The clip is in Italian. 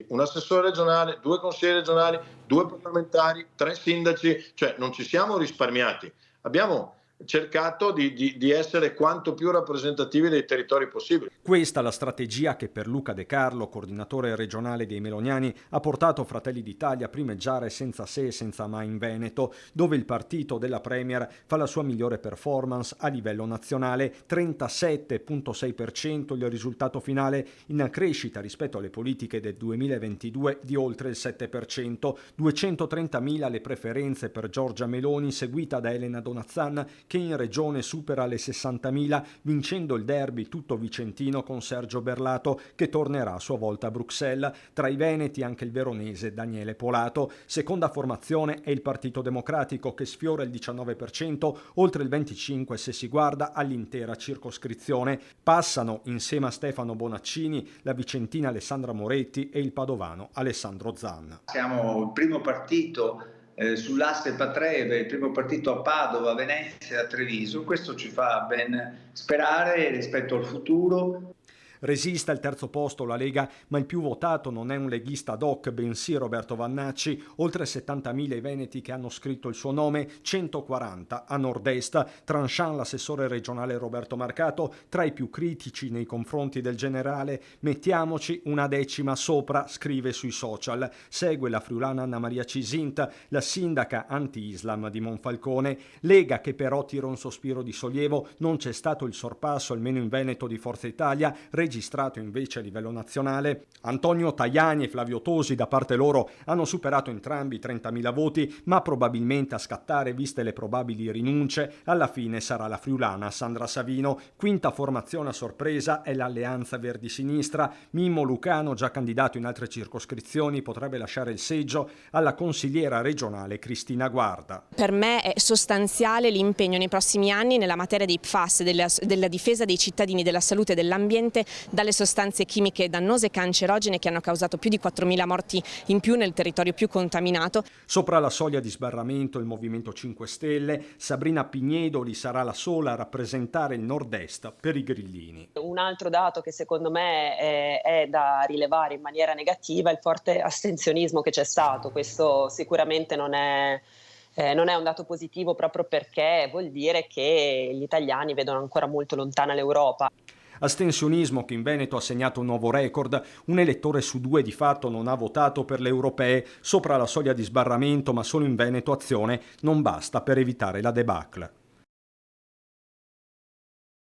un assessore regionale, 2 consiglieri regionali, 2 parlamentari, 3 sindaci, cioè non ci siamo risparmiati. Abbiamo cercato di essere quanto più rappresentativi dei territori possibili. Questa la strategia che per Luca De Carlo, coordinatore regionale dei Meloniani, ha portato Fratelli d'Italia a primeggiare senza se e senza ma in Veneto, dove il partito della Premier fa la sua migliore performance a livello nazionale, 37,6% il risultato finale, in crescita rispetto alle politiche del 2022 di oltre il 7%, 230.000 le preferenze per Giorgia Meloni, seguita da Elena Donazzan, che in regione supera le 60.000, vincendo il derby tutto vicentino con Sergio Berlato, che tornerà a sua volta a Bruxelles. Tra i veneti anche il veronese Daniele Polato. Seconda formazione è il Partito Democratico, che sfiora il 19%, oltre il 25% se si guarda all'intera circoscrizione. Passano, insieme a Stefano Bonaccini, la vicentina Alessandra Moretti e il padovano Alessandro Zan. Siamo il primo partito sull'asse Patreve, il primo partito a Padova, Venezia e a Treviso. Questo ci fa ben sperare rispetto al futuro. Resiste al terzo posto la Lega, ma il più votato non è un leghista ad hoc, bensì Roberto Vannacci, oltre 70.000 i veneti che hanno scritto il suo nome, 140 a nord-est. Tranchant l'assessore regionale Roberto Marcato, tra i più critici nei confronti del generale, mettiamoci una decima sopra, scrive sui social. Segue la friulana Anna Maria Cisint, la sindaca anti-Islam di Monfalcone. Lega che però tira un sospiro di sollievo, non c'è stato il sorpasso, almeno in Veneto, di Forza Italia, registrato invece a livello nazionale. Antonio Tajani e Flavio Tosi da parte loro hanno superato entrambi i 30.000 voti, ma probabilmente a scattare, viste le probabili rinunce, alla fine sarà la friulana Sandra Savino. Quinta formazione a sorpresa è l'Alleanza Verdi-Sinistra. Mimmo Lucano, già candidato in altre circoscrizioni, potrebbe lasciare il seggio alla consigliera regionale Cristina Guarda. Per me è sostanziale l'impegno nei prossimi anni nella materia dei PFAS, della difesa dei cittadini, della salute e dell'ambiente dalle sostanze chimiche dannose e cancerogene che hanno causato più di 4.000 morti in più nel territorio più contaminato. Sopra la soglia di sbarramento il Movimento 5 Stelle, Sabrina Pignedoli sarà la sola a rappresentare il nord-est per i grillini. Un altro dato che secondo me è da rilevare in maniera negativa è il forte astensionismo che c'è stato. Questo sicuramente non è un dato positivo, proprio perché vuol dire che gli italiani vedono ancora molto lontana l'Europa. Astensionismo che in Veneto ha segnato un nuovo record. Un elettore su 2 di fatto non ha votato per le europee. Sopra la soglia di sbarramento, ma solo in Veneto Azione non basta per evitare la debacle.